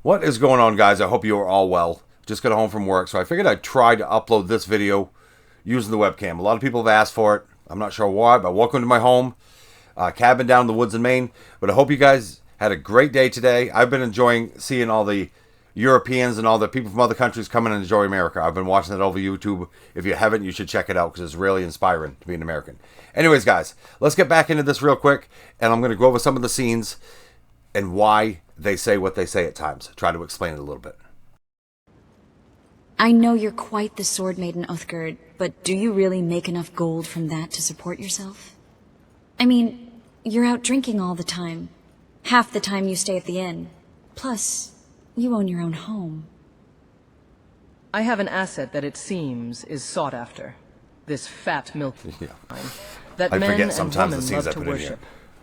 What is going on, guys? I hope you are all well. Just got home from work, so I figured I'd try to upload this video using the webcam. A lot of people have asked for it. I'm not sure why, but welcome to my home. Cabin down in the woods in Maine. But I hope you guys had a great day today. I've been enjoying seeing all the Europeans and all the people from other countries coming and enjoy America. I've been watching that over YouTube. If you haven't, you should check it out because it's really inspiring to be an American. Anyways, guys, let's get back into this real quick, and I'm going to go over some of the scenes and why they say what they say at times. Try to explain it a little bit. I know you're quite the sword maiden, Uthgerd, but do you really make enough gold from that to support yourself? I mean, you're out drinking all the time. Half the time you stay at the inn. Plus, you own your own home. I have an asset that it seems is sought after. This fat milk that I men forget and sometimes the women scenes love I to put in here. worship.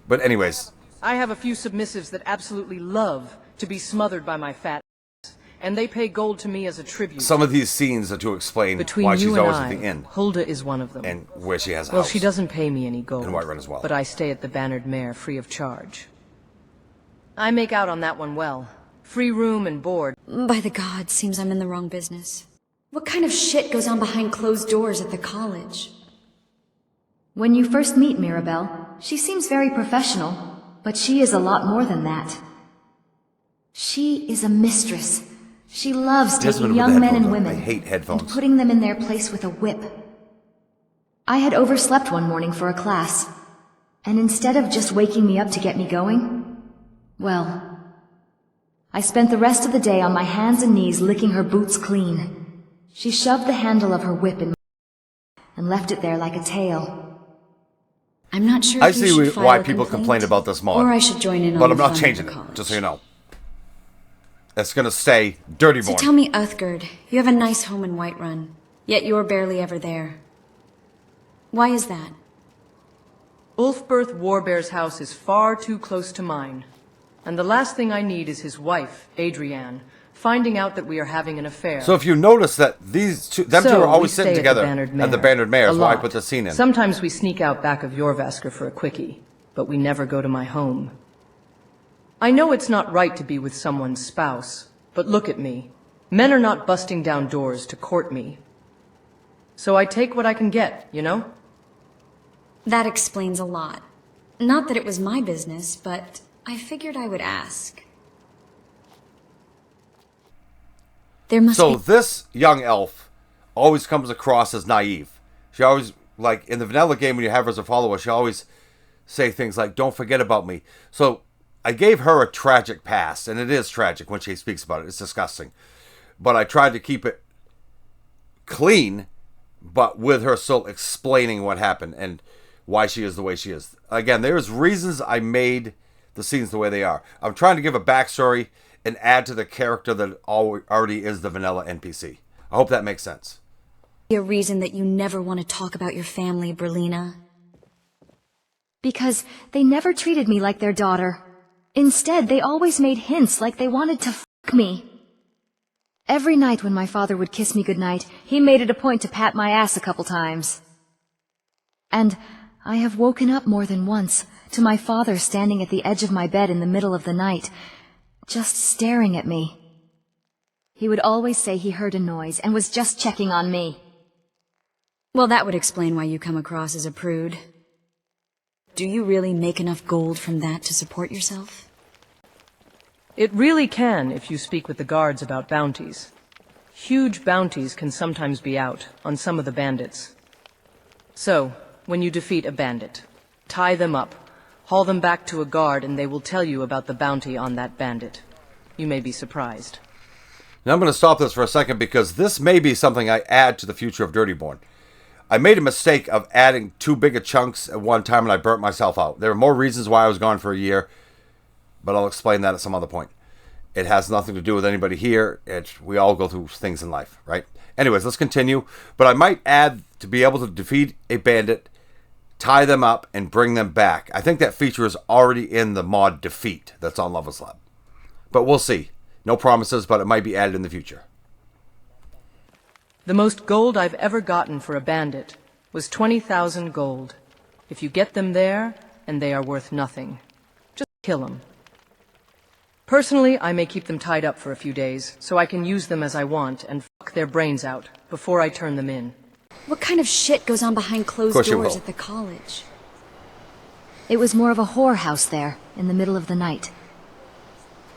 But anyways, I have a few submissives that absolutely love to be smothered by my fat ass, and they pay gold to me as a tribute. some of these scenes are to explain Between why you she's and always I, at the inn Hulda is one of them. and where she has a Well, house. she doesn't pay me any gold, And Whiterun as well. but I stay at the Bannered Mare free of charge. I make out on that one well. Free room and board. By the gods, seems I'm in the wrong business. What kind of shit goes on behind closed doors at the college? When you first meet Mirabelle, she seems very professional, but she is a lot more than that. She is a mistress. She loves Desmond taking with the young men and headphones on. women I hate headphones. and putting them in their place with a whip. I had overslept one morning for a class, and instead of just waking me up to get me going, well, I spent the rest of the day on my hands and knees licking her boots clean. She shoved the handle of her whip in my and left it there like a tail. I'm not sure I if you see should file why a people complaint, complain about this mod. or I should join in on But the I'm not fun of changing the it, college. just so you know. It's going to stay Dirtyborn. So tell me, Uthgerd, you have a nice home in Whiterun, yet you're barely ever there. Why is that? Ulfberth Warbear's house is far too close to mine. And the last thing I need is his wife, Adrienne, finding out that we are having an affair. So if you notice that these two, them two are always sitting together at the Bannered Mare, is why I put the scene in. Sometimes we sneak out back of Jorvaskr for a quickie, but we never go to my home. I know it's not right to be with someone's spouse, but look at me. Men are not busting down doors to court me. So I take what I can get, you know? That explains a lot. Not that it was my business, but I figured I would ask. There must So be... this young elf always comes across as naive. She always, like in the vanilla game when you have her as a follower, she always say things like, don't forget about me. So I gave her a tragic past, and it is tragic when she speaks about it. It's disgusting. But I tried to keep it clean, but with her still explaining what happened and why she is the way she is. Again, there's reasons I made the scenes the way they are. I'm trying to give a backstory and add to the character that already is the vanilla NPC. I hope that makes sense. a reason that you never want to talk about your family, Brelyna? Because they never treated me like their daughter. Instead, they always made hints like they wanted to fuck me. Every night when my father would kiss me goodnight, he made it a point to pat my ass a couple times. And I have woken up more than once to my father standing at the edge of my bed in the middle of the night, just staring at me. He would always say he heard a noise and was just checking on me. Well, that would explain why you come across as a prude. Do you really make enough gold from that to support yourself? It really can if you speak with the guards about bounties. Huge bounties can sometimes be out on some of the bandits. So, when you defeat a bandit, tie them up, haul them back to a guard, and they will tell you about the bounty on that bandit. You may be surprised. Now I'm going to stop this for a second because this may be something I add to the future of Dirtyborn. I made a mistake of adding too big a chunks at one time and I burnt myself out. There are more reasons why I was gone for a year, but I'll explain that at some other point. It has nothing to do with anybody here. We all go through things in life, right? Anyways, let's continue. But I might add to be able to defeat a bandit, tie them up, and bring them back. I think that feature is already in the mod Defeat that's on Levels Lab. But we'll see. No promises, but it might be added in the future. The most gold I've ever gotten for a bandit was 20,000 gold. If you get them there, and they are worth nothing, just kill them. Personally, I may keep them tied up for a few days, so I can use them as I want and fuck their brains out before I turn them in. What kind of shit goes on behind closed doors at the college? It was more of a whorehouse there, in the middle of the night.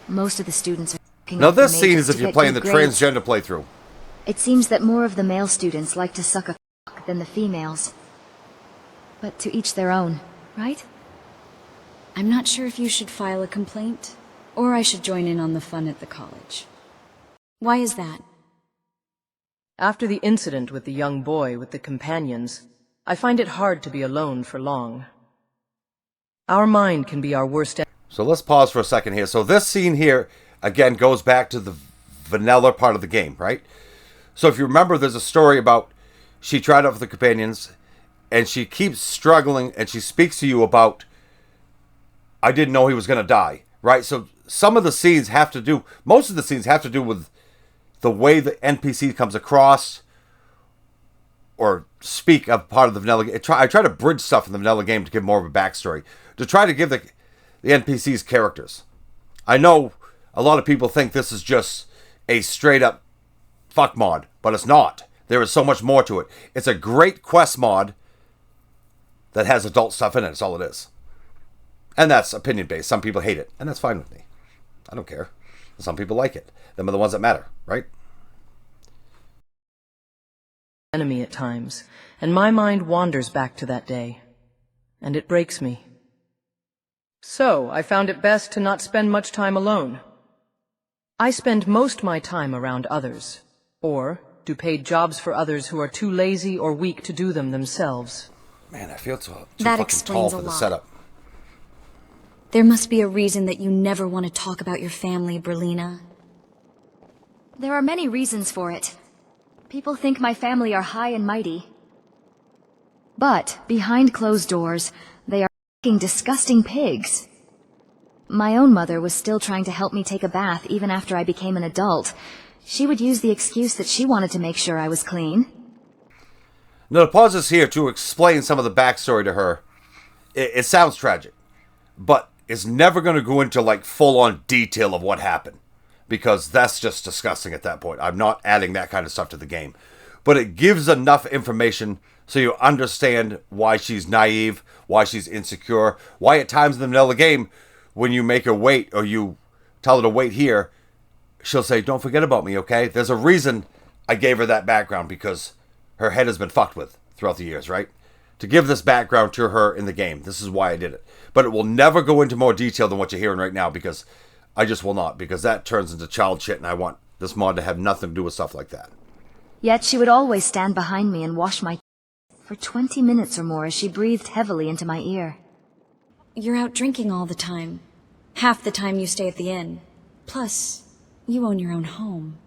Most of the students are... Now this scene is if you're playing the transgender playthrough. It seems that more of the male students like to suck a fuck than the females. But to each their own, right? I'm not sure if you should file a complaint, or I should join in on the fun at the college. Why is that? After the incident with the young boy with the companions, I find it hard to be alone for long. Our mind can be our worst enemy. So let's pause for a second here. So this scene here, again, goes back to the vanilla part of the game, right? So if you remember, there's a story about she tried out for the companions, and she keeps struggling, and she speaks to you about, I didn't know he was going to die, right? So some of the scenes have to do, most of the scenes have to do with the way the NPC comes across or speak of part of the vanilla game. I try to bridge stuff in the vanilla game to give more of a backstory, to try to give the NPCs characters. I know a lot of people think this is just a straight up fuck mod, but it's not. There is so much more to it. It's a great quest mod that has adult stuff in it. That's all it is. And that's opinion based. Some people hate it, and that's fine with me. I don't care. Some people like it. Them are the ones that matter, right? Enemy at times, and my mind wanders back to that day, and it breaks me. So, I found it best to not spend much time alone. I spend most my time around others, or do paid jobs for others who are too lazy or weak to do them themselves. Man, I feel too that fucking tall explains for a the lot. setup. There must be a reason that you never want to talk about your family, Brelyna. There are many reasons for it. People think my family are high and mighty. But, behind closed doors, they are f***ing disgusting pigs. My own mother was still trying to help me take a bath even after I became an adult. She would use the excuse that she wanted to make sure I was clean. Now, to pause this here to explain some of the backstory to her, it sounds tragic, but it's never going to go into like full-on detail of what happened, because that's just disgusting at that point. I'm not adding that kind of stuff to the game. But it gives enough information so you understand why she's naive, why she's insecure, why at times in the vanilla game, when you make her wait or you tell her to wait here, she'll say, don't forget about me, okay? There's a reason I gave her that background, because her head has been fucked with throughout the years, right? To give this background to her in the game. This is why I did it. But it will never go into more detail than what you're hearing right now, because I just will not, because that turns into child shit, and I want this mod to have nothing to do with stuff like that. Yet she would always stand behind me and wash my for 20 minutes or more as she breathed heavily into my ear. You're out drinking all the time. Half the time you stay at the inn. Plus, you own your own home.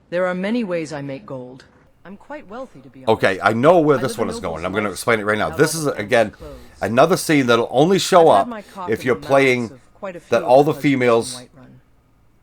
There are many ways I make gold. I'm quite wealthy, to be honest. Okay, I know where this one is going. I'm going to explain it right now. This is, again, another scene that'll only show up if you're playing that all the females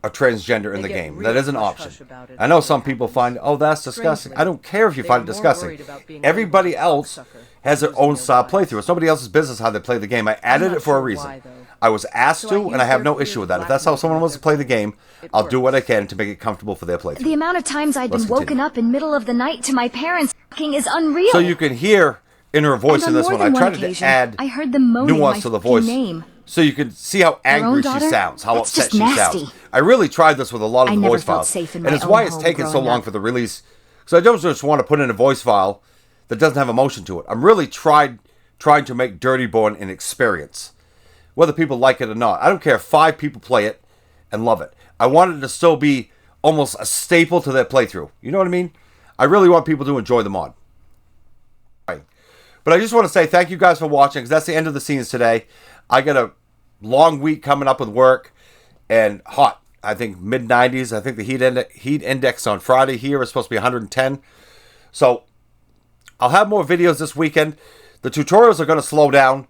are transgender in the game. That is an option. I know some people find, oh, that's disgusting. I don't care if you find it disgusting. Everybody else has their own style playthrough. It's nobody else's business how they play the game. I added it for a reason. I was asked to, and I have no issue with that. If that's how someone wants to play the game, I'll do what I can to make it comfortable for their playthrough. The amount of times I'd been woken up in middle of the night to my parents f***ing is unreal. So you can hear in her voice in this one, I tried to add I heard them moaning nuance to the voice. Name. So you can see how angry she sounds, how That's upset just she nasty. sounds. I really tried this with a lot of the never voice felt files. safe in And my it's own why it's home taken so growing long up. for the release. So I don't just want to put in a voice file that doesn't have emotion to it. I'm really trying to make Dirtyborn an experience, whether people like it or not. I don't care if 5 people play it and love it. I want it to still be almost a staple to their playthrough. You know what I mean? I really want people to enjoy the mod. Right. But I just want to say thank you guys for watching, because that's the end of the scenes today. I got a long week coming up with work, and hot. I think mid-90s. I think the heat index on Friday here is supposed to be 110. So I'll have more videos this weekend. The tutorials are going to slow down.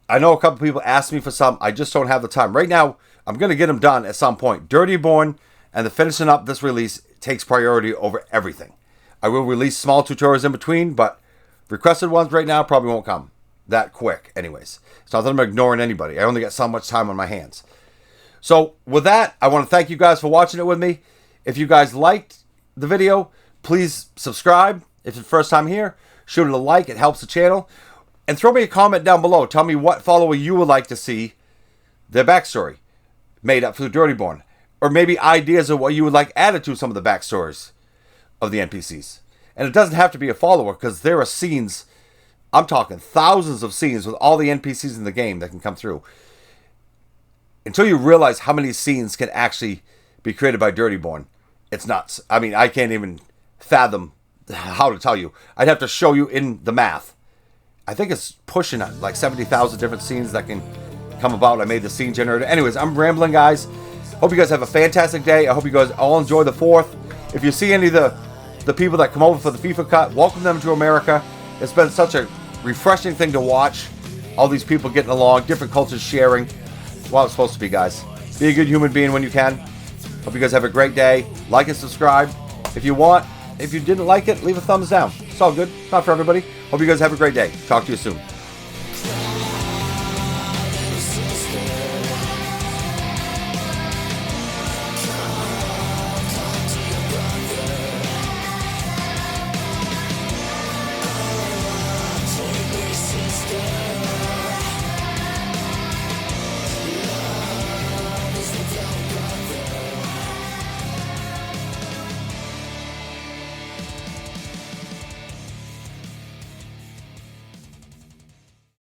I know a couple people asked me for some. I just don't have the time. Right now, I'm going to get them done at some point. Dirtyborn and the finishing up this release takes priority over everything. I will release small tutorials in between, but requested ones right now probably won't come that quick anyways. It's not that I'm ignoring anybody. I only got so much time on my hands. So with that, I want to thank you guys for watching it with me. If you guys liked the video, please subscribe. If it's the first time here, shoot it a like. It helps the channel. And throw me a comment down below. Tell me what follower you would like to see their backstory made up for the Dirtyborn. Or maybe ideas of what you would like added to some of the backstories of the NPCs. And it doesn't have to be a follower, because there are scenes, I'm talking thousands of scenes with all the NPCs in the game that can come through. Until you realize how many scenes can actually be created by Dirtyborn, it's nuts. I mean, I can't even fathom how to tell you. I'd have to show you in the math. I think it's pushing like 70,000 different scenes that can come about. I made the scene generator. Anyways, I'm rambling, guys. Hope you guys have a fantastic day. I hope you guys all enjoy the 4th. If you see any of the people that come over for the FIFA cut, welcome them to America. It's been such a refreshing thing to watch. All these people getting along, different cultures sharing. Well, it's supposed to be, guys. Be a good human being when you can. Hope you guys have a great day. Like and subscribe if you want. If you didn't like it, leave a thumbs down. It's all good. Not for everybody. Hope you guys have a great day. Talk to you soon.